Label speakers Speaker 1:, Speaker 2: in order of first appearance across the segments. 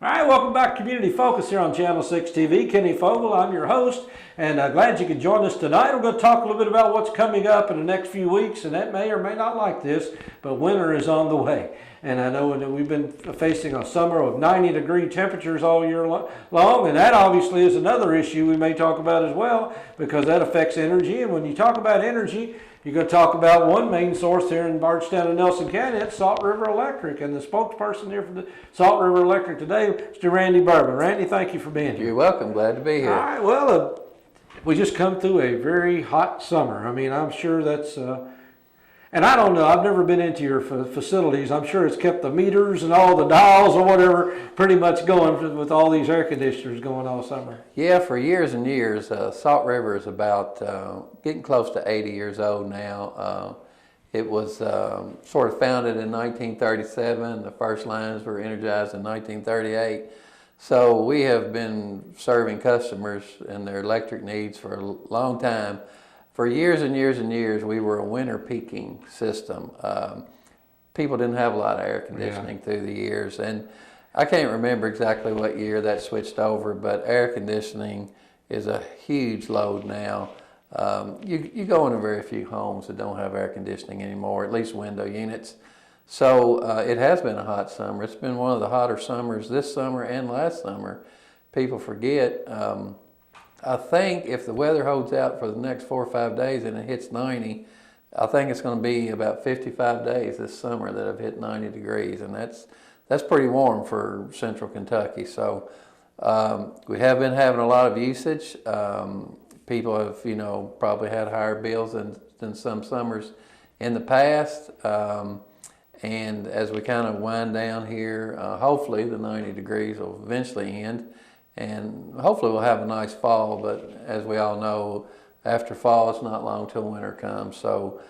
Speaker 1: All right, welcome back to Community Focus here on Channel 6 TV. Kenny Fogel, I'm your host, and glad you could join us tonight. We're going to talk a little bit about what's coming up in the next few weeks, and that may or may not like this, but winter is on the way. And I know that we've been facing a summer of 90-degree temperatures all year long, and that obviously is another issue we may talk about as well, because that affects energy. And when you talk about energy, you're going to talk about one main source here in Bardstown and Nelson County. It's Salt River Electric, and the spokesperson here for the Salt River Electric today, Mr. Randy Bourbon. Randy, thank you for being here.
Speaker 2: You're welcome. Glad to be here.
Speaker 1: All right. Well, we just come through a very hot summer. I mean, I'm sure that's, and I don't know. I've never been into your facilities. I'm sure it's kept the meters and all the dials or whatever pretty much going with all these air conditioners going all summer.
Speaker 2: Yeah, for years and years, Salt River is about getting close to 80 years old now. It was sort of founded in 1937. The first lines were energized in 1938. So we have been serving customers and their electric needs for a long time. For years and years and years, we were a winter peaking system. People didn't have a lot of air conditioning through the years, and I can't remember exactly what year that switched over, but air conditioning is a huge load now. You go into very few homes that don't have air conditioning anymore, at least window units. So it has been a hot summer. It's been one of the hotter summers this summer and last summer. People forget. I think if the weather holds out for the next 4 or 5 days and it hits 90, I think it's going to be about 55 days this summer that have hit 90 degrees, and that's pretty warm for central Kentucky. So we have been having a lot of usage. People have, probably had higher bills than some summers in the past. And as we kind of wind down here, hopefully the 90 degrees will eventually end. And hopefully we'll have a nice fall, but as we all know, after fall it's not long till winter comes. So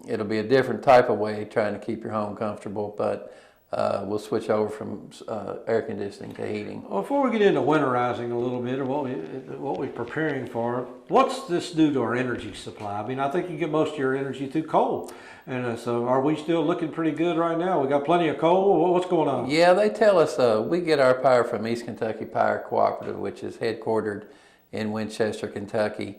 Speaker 2: it'll be a different type of way trying to keep your home comfortable, but we'll switch over from air conditioning to heating.
Speaker 1: Well, before we get into winterizing a little bit, or what we're preparing for, what's this do to our energy supply? I mean, I think you get most of your energy through coal. And so are we still looking pretty good right now? We got plenty of coal? What's going on?
Speaker 2: Yeah, they tell us we get our power from East Kentucky Power Cooperative, which is headquartered in Winchester, Kentucky.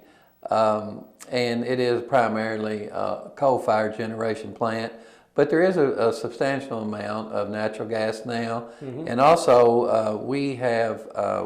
Speaker 2: And it is primarily a coal-fired generation plant. But there is a substantial amount of natural gas now. Mm-hmm. And also we have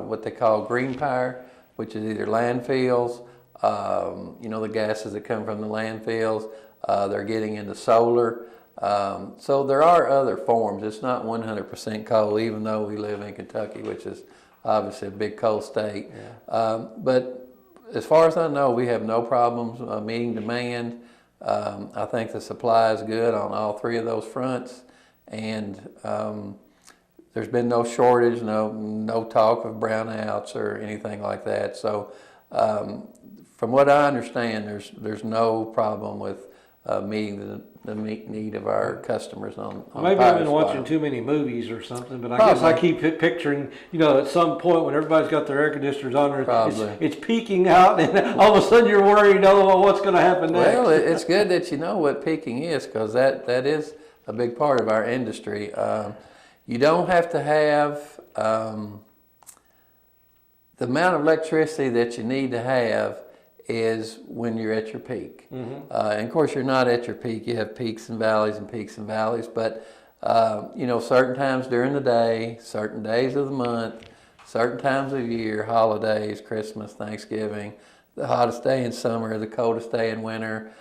Speaker 2: what they call green power, which is either landfills, the gases that come from the landfills. They're getting into solar. So there are other forms. It's not 100% coal, even though we live in Kentucky, which is obviously a big coal state. Yeah. But as far as I know, we have no problems meeting demand. I think the supply is good on all three of those fronts, and there's been no shortage, no talk of brownouts or anything like that. So from what I understand, there's no problem with meeting the need of our customers on
Speaker 1: maybe I've been watching too many movies or something, but I guess I keep picturing, at some point when everybody's got their air conditioners on, it's peaking out, and all of a sudden you're worried, what's going to happen next?
Speaker 2: Well, it's good that you know what peaking is, because that is a big part of our industry. You don't have to have the amount of electricity that you need to have is when you're at your peak. Mm-hmm. And of course you're not at your peak. You have peaks and valleys, but certain times during the day, certain days of the month, certain times of year, holidays, Christmas, Thanksgiving, the hottest day in summer, the coldest day in winter,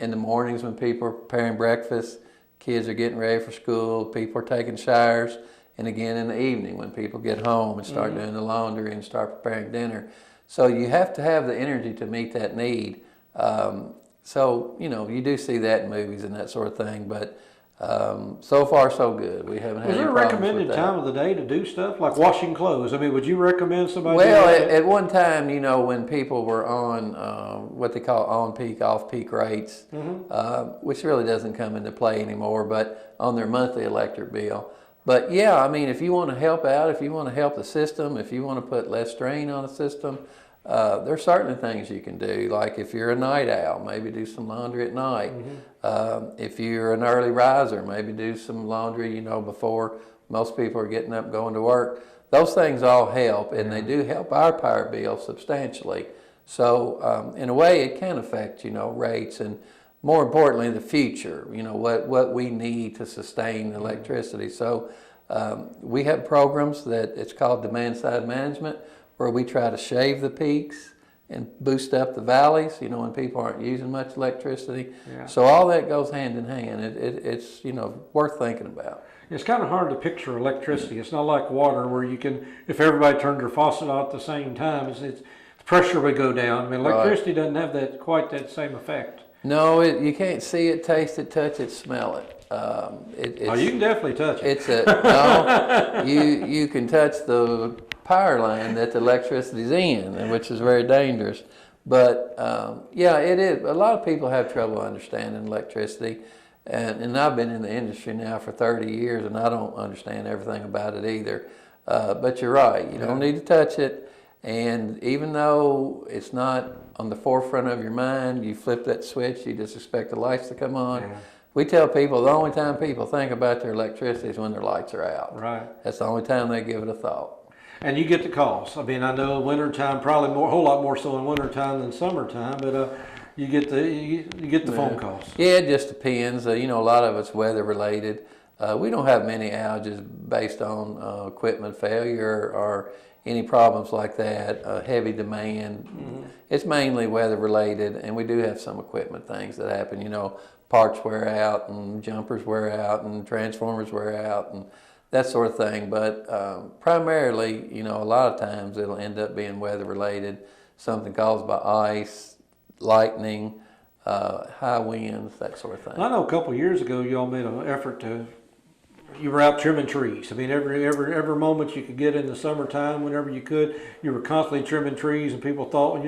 Speaker 2: in the mornings when people are preparing breakfast, kids are getting ready for school, people are taking showers, and again in the evening when people get home and start doing the laundry and start preparing dinner. So you have to have the energy to meet that need. So, you do see that in movies and that sort of thing, but so far so good. We haven't had any problems with that.
Speaker 1: Is there a recommended time of the day to do stuff like washing clothes? I mean, would you recommend somebody?
Speaker 2: Well, at one time, when people were on what they call on-peak, off-peak rates, which really doesn't come into play anymore, but on their monthly electric bill. But yeah, I mean, if you want to help out, if you want to help the system, if you want to put less strain on the system, there's certainly things you can do. Like if you're a night owl, maybe do some laundry at night. If you're an early riser, maybe do some laundry, before Most people are getting up, going to work. Those things all help, and they do help our power bill substantially. So in a way, it can affect, rates and more importantly, the future, what we need to sustain electricity. So we have programs that it's called demand side management, where we try to shave the peaks and boost up the valleys, when people aren't using much electricity.
Speaker 1: Yeah.
Speaker 2: So all that goes hand in hand. It's worth thinking about.
Speaker 1: It's kind of hard to picture electricity. It's not like water where you can, if everybody turned their faucet on at the same time, it's pressure would go down. I mean, electricity doesn't have quite that same effect.
Speaker 2: No, you can't see it, taste it, touch it, smell it.
Speaker 1: You can definitely touch it.
Speaker 2: No, you can touch the power line that the electricity's in, which is very dangerous. But yeah, it is. A lot of people have trouble understanding electricity, and I've been in the industry now for 30 years, and I don't understand everything about it either. But you're right. You don't need to touch it. And even though it's not on the forefront of your mind, you flip that switch, you just expect the lights to come on. Yeah. We tell people the only time people think about their electricity is when their lights are out.
Speaker 1: Right.
Speaker 2: That's the only time they give it a thought.
Speaker 1: And you get the calls. I mean, I know wintertime, probably a whole lot more so in wintertime than summertime, but you get the phone calls.
Speaker 2: Yeah, it just depends. A lot of it's weather related. We don't have many outages based on equipment failure or any problems like that, heavy demand. Mm-hmm. It's mainly weather related, and we do have some equipment things that happen. Parts wear out, and jumpers wear out, and transformers wear out, and that sort of thing. But primarily, a lot of times it'll end up being weather related, something caused by ice, lightning, high winds, that sort of thing.
Speaker 1: I know a couple of years ago, y'all made an effort you were out trimming trees. I mean, every moment you could get in the summertime, whenever you could, you were constantly trimming trees, and people thought,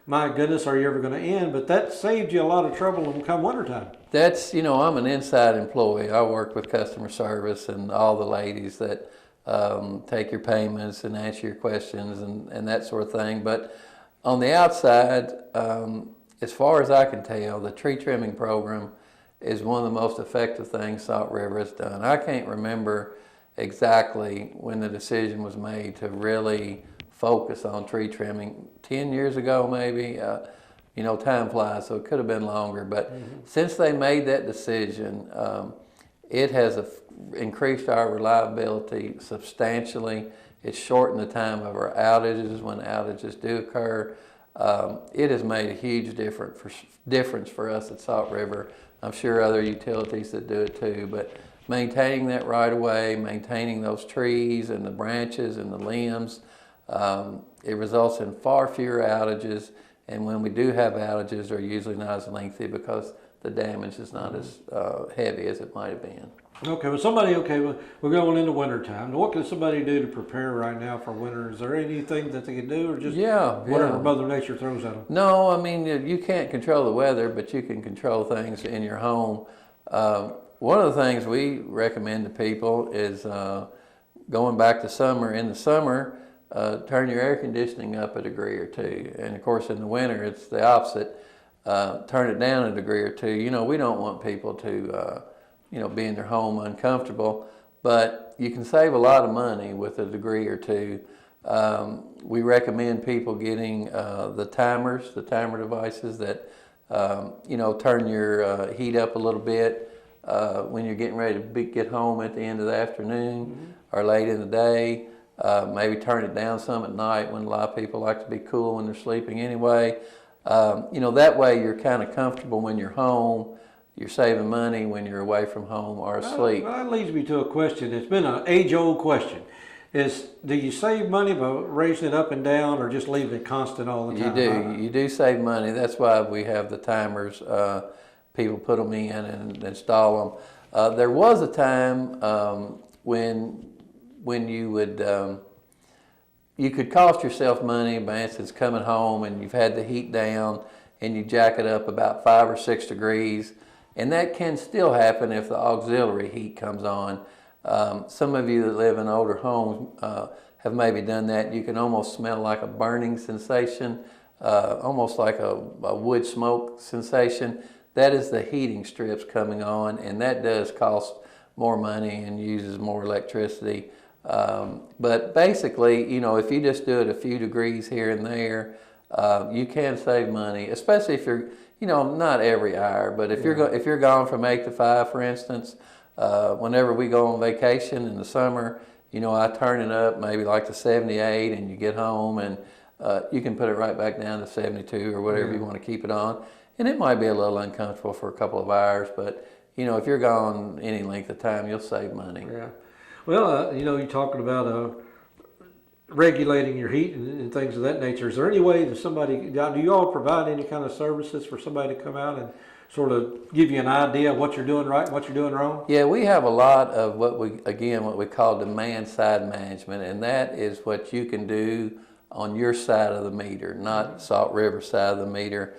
Speaker 1: my goodness, are you ever going to end? But that saved you a lot of trouble come wintertime.
Speaker 2: That's, I'm an inside employee. I work with customer service and all the ladies that take your payments and answer your questions and that sort of thing. But on the outside, as far as I can tell, the tree trimming program is one of the most effective things Salt River has done. I can't remember exactly when the decision was made to really focus on tree trimming. 10 years ago maybe. Time flies, so it could have been longer. But since they made that decision, it has increased our reliability substantially. It's shortened the time of our outages when outages do occur. It has made a huge difference for us at Salt River. I'm sure other utilities that do it too, but maintaining that right of way, maintaining those trees and the branches and the limbs, it results in far fewer outages, and when we do have outages, they're usually not as lengthy because the damage is not as heavy as it might have been.
Speaker 1: Okay, well, we're going into wintertime. What can somebody do to prepare right now for winter? Is there anything that they can do, or just whatever Mother Nature throws at them?
Speaker 2: No, I mean, you can't control the weather, but you can control things in your home. One of the things we recommend to people is going back to summer. In the summer, turn your air conditioning up a degree or two. And of course, in the winter, it's the opposite. Turn it down a degree or two. We don't want people to be in their home uncomfortable, but you can save a lot of money with a degree or two. We recommend people getting the timer devices that, turn your heat up a little bit when you're getting ready to get home at the end of the afternoon or late in the day. Maybe turn it down some at night when a lot of people like to be cool when they're sleeping anyway. That way you're kind of comfortable when you're home. You're saving money when you're away from home or asleep.
Speaker 1: Well, that leads me to a question. It's been an age-old question. Do you save money by raising it up and down, or just leaving it constant all the time?
Speaker 2: You do save money. That's why we have the timers. People put them in and install them. There was a time when you would you could cost yourself money by instance coming home and you've had the heat down and you jack it up about 5 or 6 degrees. And that can still happen if the auxiliary heat comes on. Some of you that live in older homes have maybe done that. You can almost smell like a burning sensation, almost like a wood smoke sensation. That is the heating strips coming on, and that does cost more money and uses more electricity. But basically, if you just do it a few degrees here and there, you can save money, especially if you're, not every hour, but if you're gone from 8 to 5, for instance, whenever we go on vacation in the summer, I turn it up maybe like to 78, and you get home and you can put it right back down to 72 or whatever you want to keep it on. And it might be a little uncomfortable for a couple of hours, but if you're gone any length of time, you'll save money.
Speaker 1: Yeah. Well, you're talking about regulating your heat and things of that nature. Is there any way that do you all provide any kind of services for somebody to come out and sort of give you an idea of what you're doing right and what you're doing wrong?
Speaker 2: Yeah, we have a lot of what we call demand side management, and that is what you can do on your side of the meter, not Salt River side of the meter.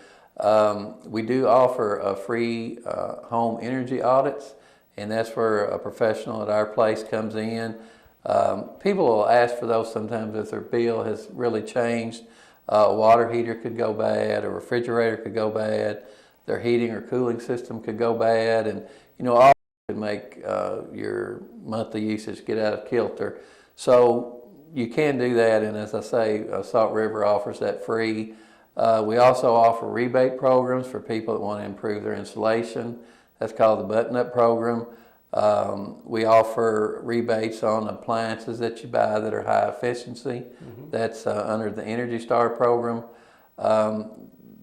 Speaker 2: We do offer a free home energy audits, and that's where a professional at our place comes in. People will ask for those sometimes if their bill has really changed. A water heater could go bad, a refrigerator could go bad, their heating or cooling system could go bad, and all could make your monthly usage get out of kilter. So you can do that, and as I say, Salt River offers that free. We also offer rebate programs for people that want to improve their insulation. That's called the Button Up Program. We offer rebates on appliances that you buy that are high efficiency. That's under the Energy Star program.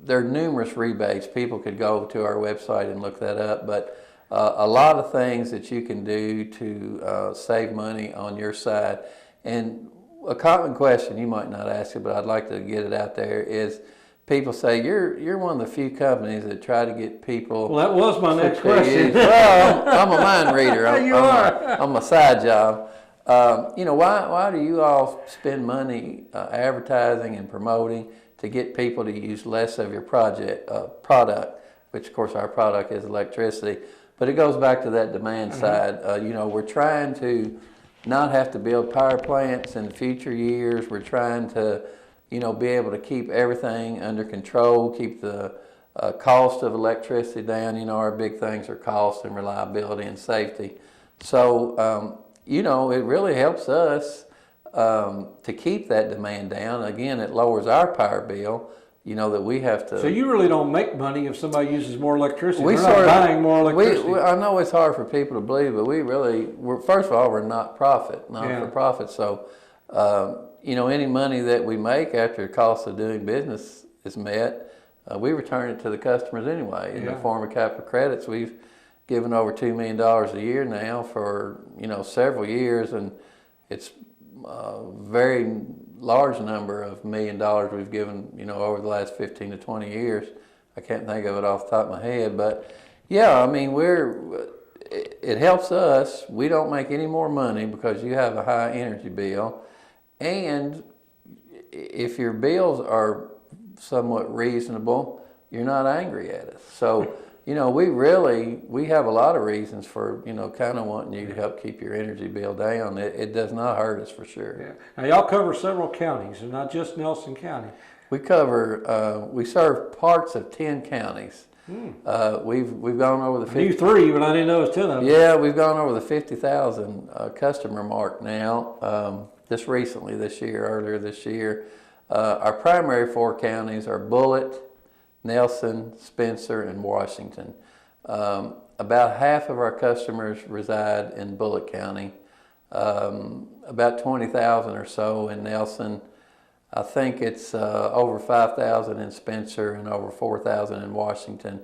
Speaker 2: There are numerous rebates. People could go to our website and look that up, but a lot of things that you can do to save money on your side. And a common question, you might not ask it, but I'd like to get it out there, is people say, you're one of the few companies that try to get people.
Speaker 1: Well, that was my next question.
Speaker 2: Well, I'm a mind reader.
Speaker 1: I'm
Speaker 2: a side job. Why do you all spend money advertising and promoting to get people to use less of your product, which of course our product is electricity, but it goes back to that demand side. We're trying to not have to build power plants in future years. We're trying to be able to keep everything under control, keep the cost of electricity down. Our big things are cost and reliability and safety. So, it really helps us to keep that demand down. Again, it lowers our power bill, that we have to.
Speaker 1: So you really don't make money if somebody uses more electricity. We're not buying more electricity.
Speaker 2: I know it's hard for people to believe, but we're first of all, we're not for profit. So, any money that we make after the cost of doing business is met, we return it to the customers anyway in the form of capital credits. We've given over $2 million a year now for several years, and it's a very large number of $1 million we've given over the last 15 to 20 years. I can't think of it off the top of my head, but yeah, I mean it helps us. We don't make any more money because you have a high energy bill. And if your bills are somewhat reasonable, you're not angry at us. So, we have a lot of reasons for, kind of wanting you to help keep your energy bill down. It does not hurt us for sure.
Speaker 1: Yeah. Now, y'all cover several counties, and not just Nelson County.
Speaker 2: We serve parts of 10 counties. We've gone over the 50.
Speaker 1: I knew 3, but I didn't know it was 10 of them.
Speaker 2: Yeah, we've gone over the 50,000 customer mark now. Just recently earlier this year. Our primary 4 counties are Bullitt, Nelson, Spencer, and Washington. About half of our customers reside in Bullitt County, about 20,000 or so in Nelson. I think it's over 5,000 in Spencer and over 4,000 in Washington.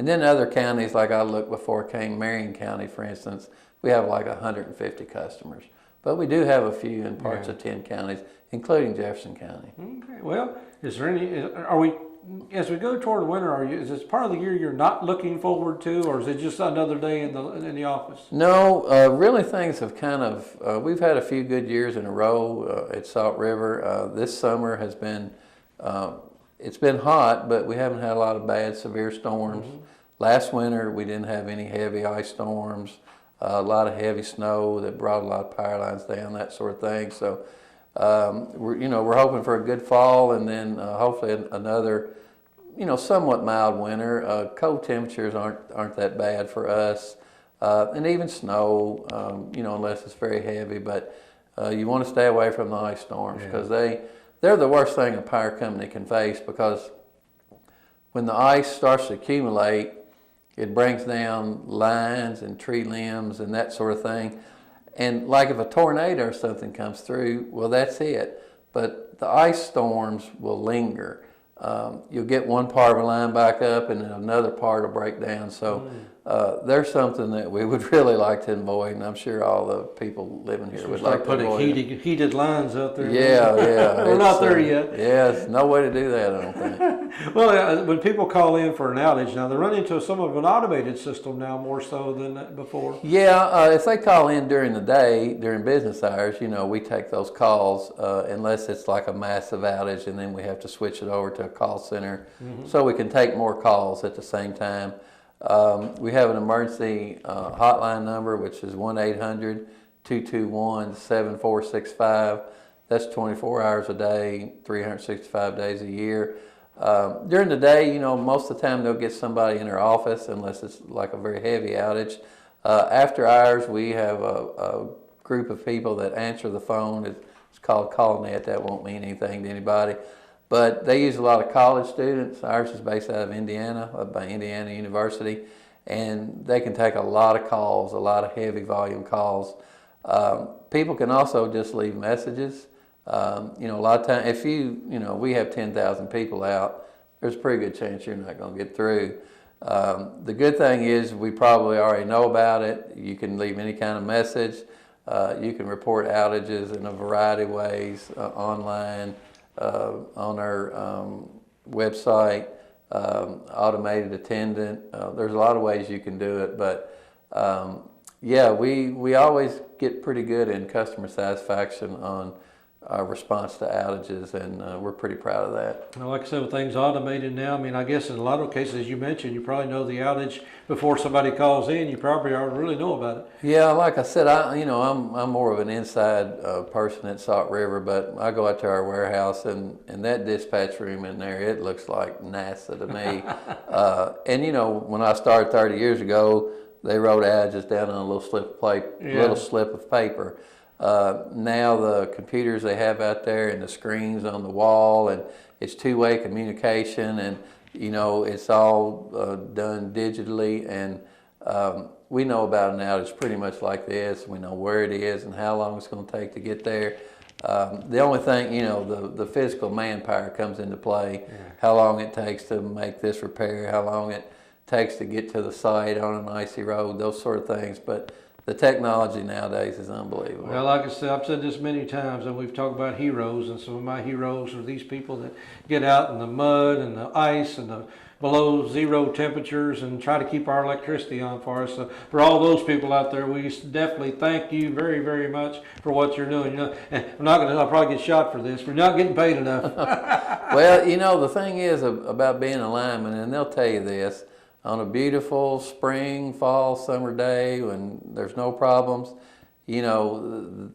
Speaker 2: And then other counties, like I looked before, Marion County, for instance, we have like 150 customers. But we do have a few in parts of 10 counties, including Jefferson County. Okay.
Speaker 1: Well, as we go toward winter, is this part of the year you're not looking forward to, or is it just another day in the office?
Speaker 2: No, really things have kind of, we've had a few good years in a row at Salt River. This summer has been, it's been hot, but we haven't had a lot of bad, severe storms. Last winter, we didn't have any heavy ice storms. A lot of heavy snow that brought a lot of power lines down, that sort of thing. So, we're hoping for a good fall, and then hopefully another, somewhat mild winter. Cold temperatures aren't that bad for us. and even snow, unless it's very heavy. But you want to stay away from the ice storms because they're the worst thing a power company can face, because when the ice starts to accumulate, it brings down lines and tree limbs and that sort of thing. And like if a tornado or something comes through, well, that's it. But the ice storms will linger. You'll get one part of a line back up and then another part will break down. So there's something that we would really like to avoid, and I'm sure all the people living here would like to avoid.
Speaker 1: Start putting heated lines out there.
Speaker 2: Yeah.
Speaker 1: We're not there yet.
Speaker 2: Yes, no way to do that, I don't think.
Speaker 1: Well, when people call in for an outage now, they run into some of an automated system now more so than before.
Speaker 2: Yeah, if they call in during the day, during business hours, we take those calls unless it's like a massive outage, and then we have to switch it over to a call center so we can take more calls at the same time. We have an emergency hotline number, which is 1-800-221-7465. That's 24 hours a day, 365 days a year. During the day, most of the time they'll get somebody in their office unless it's like a very heavy outage. After hours, we have a group of people that answer the phone. It's called CallNet. That won't mean anything to anybody. But they use a lot of college students. Ours is based out of Indiana, by Indiana University, and they can take a lot of calls, a lot of heavy volume calls. People can also just leave messages. A lot of times, if we have 10,000 people out, there's a pretty good chance you're not going to get through. The good thing is we probably already know about it. You can leave any kind of message. You can report outages in a variety of ways online. On our website, automated attendant. There's a lot of ways you can do it, but we always get pretty good in customer satisfaction on our response to outages, and we're pretty proud of that.
Speaker 1: Well, like I said, with things automated now, I guess in a lot of cases, as you mentioned, you probably know the outage before somebody calls in. You probably already really know about it.
Speaker 2: Yeah, like I said, I'm more of an inside person at Salt River, but I go out to our warehouse, and that dispatch room in there, it looks like NASA to me. And when I started 30 years ago, they wrote outages down on a little slip of paper. Now the computers they have out there and the screens on the wall, and it's two-way communication, and it's all done digitally, and we know about an outage pretty much like this. We know where it is and how long it's going to take to get there. The only thing, the physical manpower comes into play, how long it takes to make this repair, how long it takes to get to the site on an icy road, those sort of things. But the technology nowadays is unbelievable.
Speaker 1: Well, like I said, I've said this many times, and we've talked about heroes, and some of my heroes are these people that get out in the mud and the ice and the below zero temperatures and try to keep our electricity on for us. So for all those people out there, we definitely thank you very, very much for what you're doing. And I'll probably get shot for this. We're not getting paid enough.
Speaker 2: Well, the thing is about being a lineman, and they'll tell you this, on a beautiful spring, fall, summer day when there's no problems, they're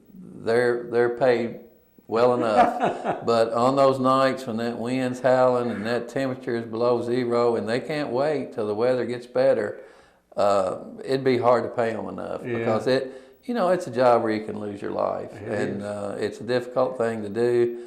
Speaker 2: paid well enough. But on those nights when that wind's howling and that temperature is below zero and they can't wait till the weather gets better, it'd be hard to pay them enough because it's a job where you can lose your life, it's a difficult thing to do.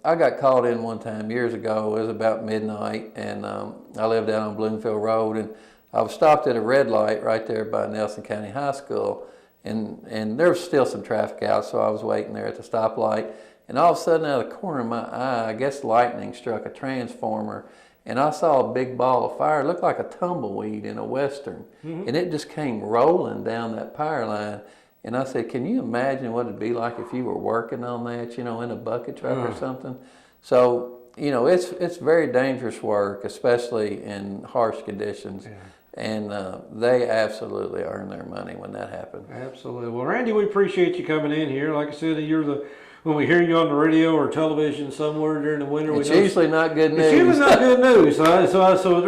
Speaker 2: I got called in one time years ago. It was about midnight, and I lived down on Bloomfield Road, and I was stopped at a red light right there by Nelson County High School, and there was still some traffic out, so I was waiting there at the stoplight, and all of a sudden out of the corner of my eye, I guess lightning struck a transformer, and I saw a big ball of fire. It looked like a tumbleweed in a Western, and it just came rolling down that power line. And I said, can you imagine what it'd be like if you were working on that, in a bucket truck or something? So, it's very dangerous work, especially in harsh conditions. Yeah. And they absolutely earn their money when that happens.
Speaker 1: Absolutely. Well, Randy, we appreciate you coming in here. Like I said, you're when we hear you on the radio or television somewhere during the winter.
Speaker 2: It's
Speaker 1: we know
Speaker 2: usually not good news.
Speaker 1: it's usually not good news. So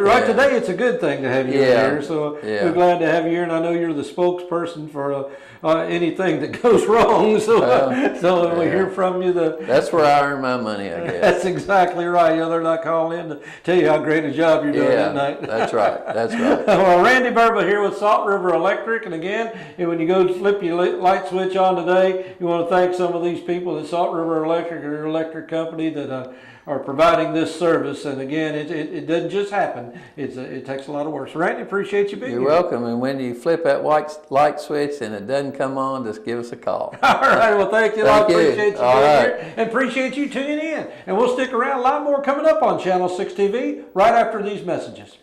Speaker 1: right
Speaker 2: Yeah.
Speaker 1: today, it's a good thing to have you
Speaker 2: Yeah.
Speaker 1: here. So
Speaker 2: Yeah.
Speaker 1: we're glad to have you here, and I know you're the spokesperson for anything that goes wrong. So so when we
Speaker 2: yeah.
Speaker 1: hear from you,
Speaker 2: That's where I earn my money, I guess.
Speaker 1: that's exactly right. You know, they're not calling in to tell you how great a job you're doing
Speaker 2: Yeah,
Speaker 1: that night.
Speaker 2: that's right. That's right.
Speaker 1: Well, Randy Burba here with Salt River Electric, and again, when you go to flip your light switch on today, you want to thank some of these people at Salt River Electric, or your electric company, that are providing this service. And again, it doesn't just happen. It takes a lot of work. So, Randy, appreciate you being
Speaker 2: You're
Speaker 1: here.
Speaker 2: welcome. And when you flip that white light switch and it doesn't come on, just give us a call.
Speaker 1: All right. Well, thank you.
Speaker 2: Thank
Speaker 1: I
Speaker 2: you.
Speaker 1: appreciate you
Speaker 2: All
Speaker 1: being
Speaker 2: right.
Speaker 1: here, and appreciate you tuning in. And we'll stick around. A lot more coming up on Channel 6 TV right after these messages.